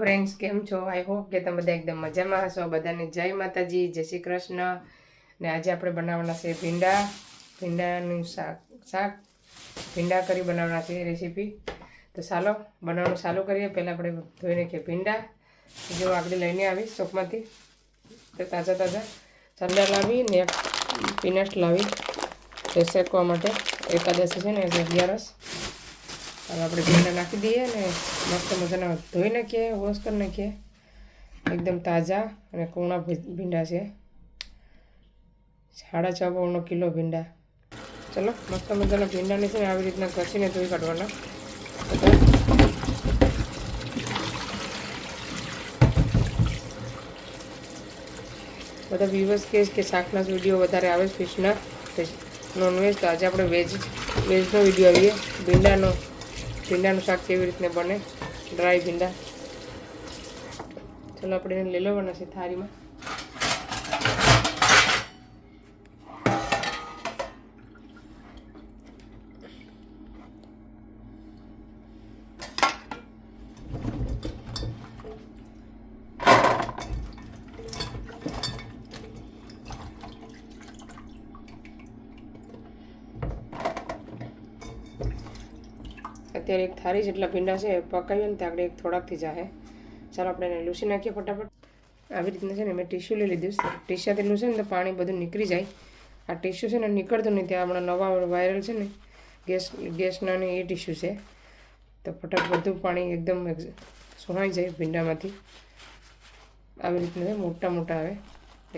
Friends કેમ છો? I hope કે તમે બધા એકદમ મજામાં હશો. બધાને જય માતાજી, જય શ્રી કૃષ્ણ. ને આજે આપણે બનાવવાના છે ભીંડાનું શાક ભીંડા કરી બનાવવાના છે રેસીપી. તો ચાલો બનાવવાનું ચાલુ કરીએ. પહેલાં આપણે ધોઈ નાખીએ ભીંડા. જો આગળ લઈને આવી શોપમાંથી તો તાજા ચંદા લાવી ને એક પીનટ લાવી તે શેકવા માટે. એકાદશી છે ને એટલે 11. હવે આપણે ભીંડા નાખી દઈએ ને મસ્ત મજાના ધોઈ નાખીએ, વોશ કરી નાખીએ. એકદમ તાજા અને કોણા ભીંડા છે. 6.5 કિલો ભીંડા. ચલો મસ્ત મજાના ભીંડાને છે ને આવી રીતના ઘસીને ધોઈ કાઢવાના. બધા વ્યુઅર્સ કહે કે શાકના વિડીયો વધારે આવે ફિશના, નોનવેજ. તો આજે આપણે વેજનો વિડીયો આવીએ. ભીંડાનું શાક કેવી રીતને બને, ડ્રાય ભીંડા. ચલો આપણે એને લઈ લેવાના છે થાળીમાં. અત્યારે એક થાળી જેટલા ભીંડા છે, પકાવીએ ને ત્યાં આગળ એક થોડાકથી જાહે. ચાલો આપણે એને લૂસી નાખીએ ફટાફટ. આવી રીતના છે ને મેં ટીશ્યુ લઈ લીધું. ટીશ્યાથી લૂસે ને તો પાણી બધું નીકળી જાય. આ ટીશ્યુ છે ને નીકળતું નહીં. ત્યાં હમણાં નવા વાયરલ છે ને ગેસના ને એ ટીશ્યુ છે. તો ફટાફટ બધું પાણી એકદમ સુહાઈ જાય ભીંડામાંથી. આવી રીતના મોટા આવે,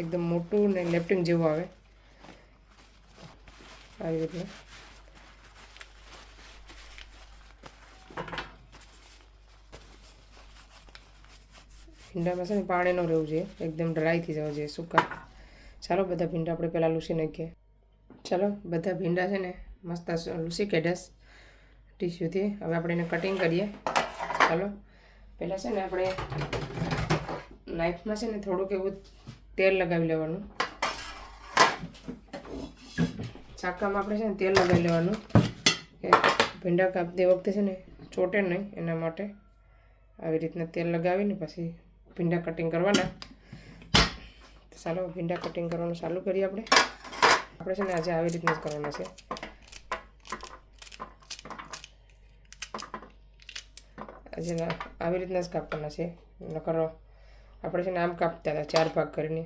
એકદમ મોટું ને લેપ્ટિંગ જેવું આવે. આવી રીતના ભીંડામાં છે ને પાણી ન રહેવું જોઈએ, એકદમ ડ્રાય થઈ જવું જોઈએ, સૂકા. ચાલો બધા ભીંડા આપણે પહેલાં લૂસી નાખીએ. ચાલો બધા ભીંડા છે ને મસ્ત લૂસી કાઢ્યા ટીશ્યુથી. હવે આપણે એને કટિંગ કરીએ. ચાલો પહેલાં છે ને આપણે નાઇફમાં છે ને થોડુંક એવું તેલ લગાવી લેવાનું. ચાકામાં આપણે છે ને તેલ લગાવી લેવાનું કે ભીંડા કાપતી વખતે છે ને ચોટે નહીં, એના માટે આવી રીતના તેલ લગાવીને પછી ભીંડા કટિંગ કરવાના. ચાલો ભીંડા કટિંગ કરવાનું ચાલુ કરીએ. આપણે છે ને આજે આવી રીતના જ કરવાના છે. આજે આવી રીતના જ કાપવાના છે. નકર આપણે છે ને આમ કાપતા હતા 4 ભાગ કરીને.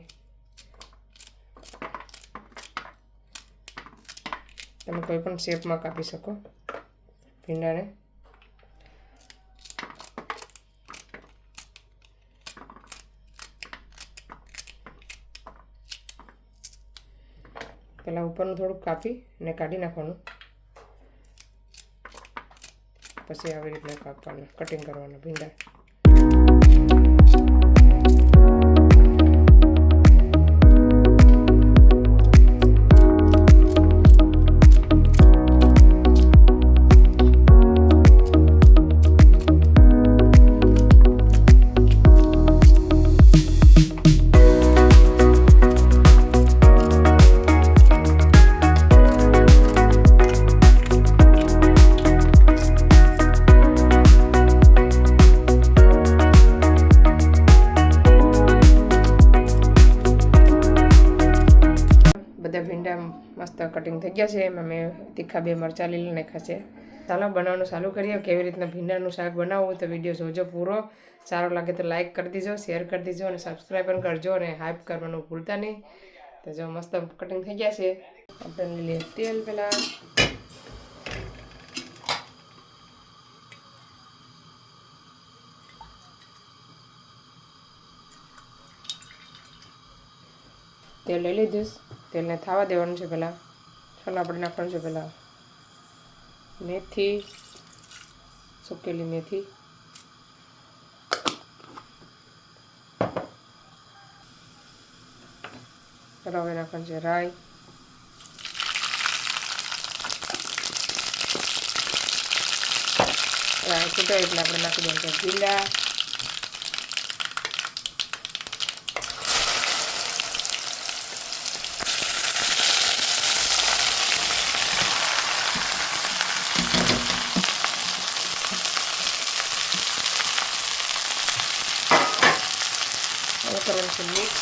તમે કોઈ પણ શેપમાં કાપી શકો ભીંડાને. પહેલાં ઉપરનું થોડુંક કાપી ને કાઢી નાખવાનું. પછી આવી રીતના કાપવાના, કટિંગ કરવાના ભીંડા. ભીંડા મસ્ત કટિંગ થઈ ગયા છે. એમાં મેં તીખા 2 મરચાં લીલા નાખ્યા છે. ચાલો બનાવવાનું ચાલુ કરીએ. કેવી રીતના ભીંડાનું શાક બનાવવું તો વિડીયો જોજો પૂરો. સારો લાગે તો લાઇક કરી દીજો, શેર કરી દીજો અને સબસ્ક્રાઈબ પણ કરજો અને હાઈપ કરવાનું ભૂલતા નહીં. તો જો મસ્ત કટિંગ થઈ ગયા છે. આપણે લઈ લઈએ તેલ. પહેલાં તેલ લઈ લીધું. તેલને થવા દેવાનું છે પહેલાં. ચાલો આપણે નાખવાનું છે પહેલાં મેથી, સુકેલી મેથી. ચાલો હવે નાખવાનું છે રાઈ. રાઈ છૂટાય એટલે આપણે નાખી દેવાનું છે ભીંડા. કરવાનું છે મિક્સ.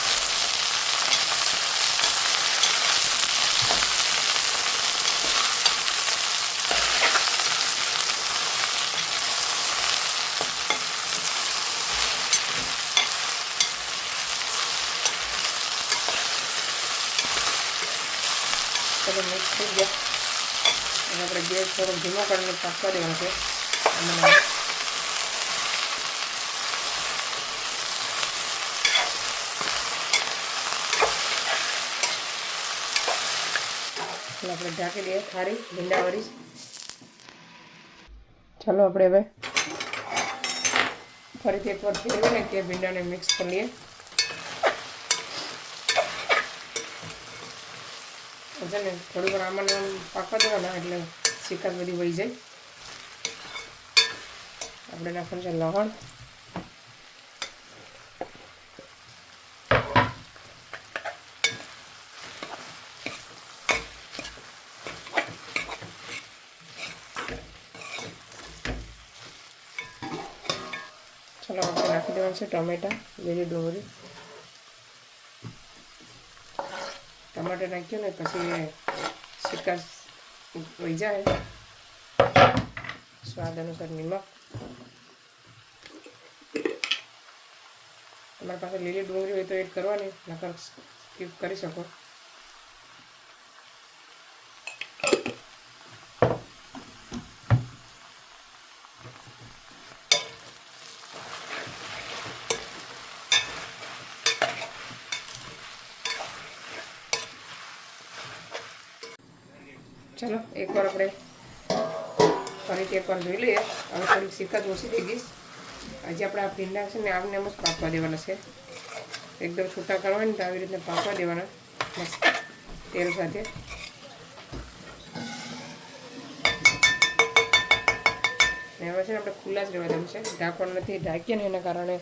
ચલો મિક્સ થઈ ગયા. અને આપણે ગેસ થોડો ધીમો કરીને પાકવા દેવાનો છે. આપણે ઢાંકી દઈએ ખારી ભીંડાવાળી. ચાલો આપણે હવે ફરીથી એકવાર ફેરવીને કે ભીંડાને મિક્સ કરી લઈએ. છે ને થોડી વાર આમાં પાકવા દેવાના એટલે શીકાશ બધી વહી જાય. આપણે નાખવાનું છે લવણ. ચાલો આપણે નાખી દેવાનું છે ટમેટા, લીલી ડુંગળી. ટમાટર નાખ્યું ને પછી શીકાશ વહી જાય. સ્વાદ અનુસાર નિમક. તમારી પાસે લીલી ડુંગળી હોય તો એડ કરવાની, નકર સ્કીપ કરી શકો. ચાલો એકવાર આપણે ફરીથી એકવાર જોઈ લઈએ. હવે થોડીક શીકાશ ઓછી થઈ ગઈ. આજે આપણે આ ભીંડા છે ને આમને એમ જ પાકવા દેવાના છે. એકદમ છૂટા કરવાના ને તો આવી રીતે પાકવા દેવાના મસ્ત તેલ સાથે. ને હવે છે ને આપણે ખુલ્લા જ રહેવા દેવું છે. ઢાંકવાનું નથી. ઢાંકીએ ને એના કારણે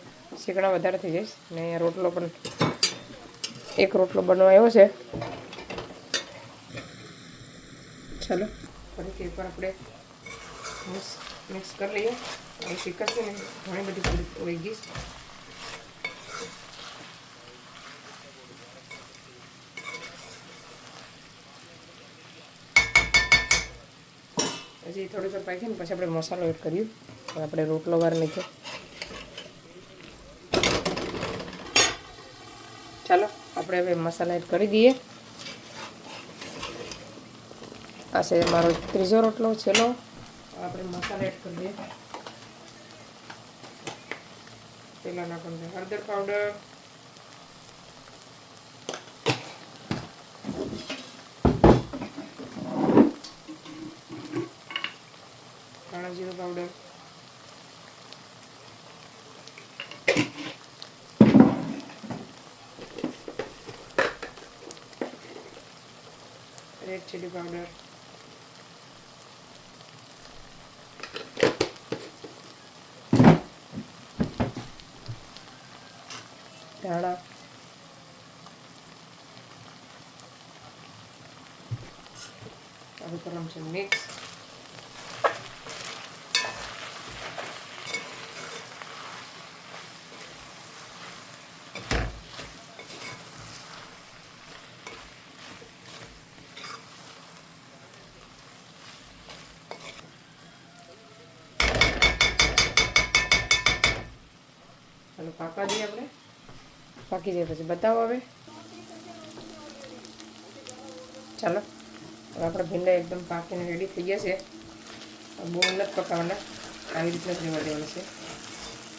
શીકણા વધારે થઈ જાય. ને અહીંયા રોટલો પણ એક રોટલો બનવા આવ્યો છે. ચાલો ફરીથી એકવાર આપણે મિક્સ કરી લઈએ. અને શીકાશ છે ને ઘણી બધી પૂરી વહી ગઈ. પછી થોડીક વાર પાકી ને પછી આપણે મસાલો એડ કર્યું. આપણે રોટલો વાર નાખ્યો. ચાલો આપણે હવે મસાલા એડ કરી દઈએ. આ છે મારો ત્રીજો રોટલો છેલ્લો. આપણે મસાલા એડ કરી દઈએ. પહેલાં નાખવાનું હળદર પાવડર, ધાણા જીરું પાવડર, રેડ ચીલી પાવડર, ધાણા, હવે કરવાનું છે મિક્સ. ચાલો પાકવા દઈએ આપણે. પાકી જાય પછી બતાવો હવે. ચાલો હવે આપણા ભીંડા એકદમ પાકીને રેડી થઈ ગયા છે. બહુ નથી પકાવવાના, આવી રીતના જ રહેવા દેવાના છે.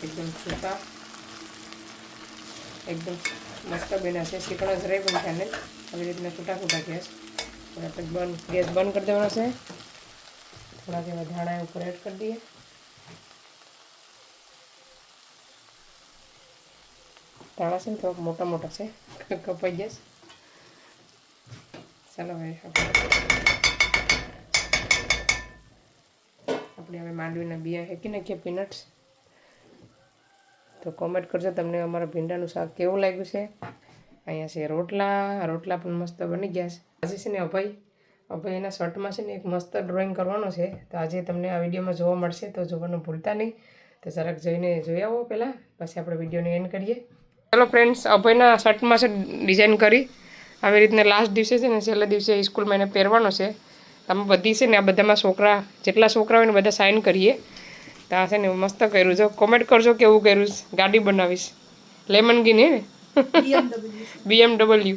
એકદમ છૂટા, એકદમ મસ્ત બન્યા છે. શીકણા જરાય પણ થયા નહીં. આવી રીતના છૂટા છૂટા ગેસ આપણે ગેસ બંધ કરી દેવાનો છે. થોડાક એવા ધાણા ઉપર એડ કરી દઈએ. ધાણા છે ને થોડાક મોટા મોટા છે, કપાઈ જશે. ચાલો હવે આપણે હવે માંડવીના બિયા ફેંકી નાખીએ, પીનટ્સ. તો કોમેન્ટ કરજો તમને અમારા ભીંડાનું શાક કેવું લાગ્યું છે. અહીંયા છે રોટલા. રોટલા પણ મસ્ત બની ગયા છે. આજે છે ને અભયના શર્ટમાં છે ને એક મસ્ત ડ્રોઈંગ કરવાનો છે. તો આજે તમને આ વિડીયોમાં જોવા મળશે, તો જોવાનું ભૂલતા નહીં. તો જરાક જોઈને જોઈ આવો પહેલાં, પછી આપણે વિડીયોને એન્ડ કરીએ. ચાલો ફ્રેન્ડ્સ, અભયના શર્ટમાં છે ડિઝાઇન કરી આવી રીતના લાસ્ટ દિવસે છે ને છેલ્લા દિવસે સ્કૂલમાં એને પહેરવાનો છે. તમે બધી છે ને આ બધામાં છોકરા જેટલા છોકરા હોય ને બધા સાઇન કરીએ. તો આ છે ને મસ્ત કર્યું છે. કોમેન્ટ કરજો કેવું કર્યું. ગાડી બનાવીશ લેમન ગીન હે ને BMW.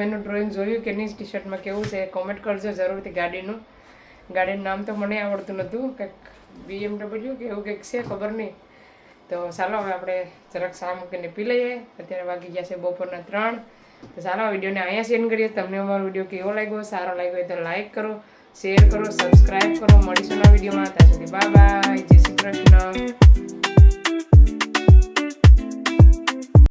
એનું ડ્રોઈંગ જોયું કે નહીં ટી શર્ટમાં કેવું છે કોમેન્ટ કરજો જરૂરથી. ગાડીનું નામ તો મને આવડતું નહોતું, કંઈક BMW કે એવું કંઈક છે ખબર નહીં. તો ચાલો હવે આપણે જરાક ચા મૂકીને પી લઈએ. અત્યારે વાગી ગયા છે બપોરના 3. તો ચાલો વિડીયોને અહીંયા સેન્ડ કરીએ. તમને અમારો વિડીયો કેવો લાગ્યો, સારો લાગ્યો હોય તો લાઈક કરો, શેર કરો, સબસ્ક્રાઈબ કરો. મળીશું નવા વિડીયોમાં. ત્યાં સુધી બાય બાય, જય શ્રી કૃષ્ણ.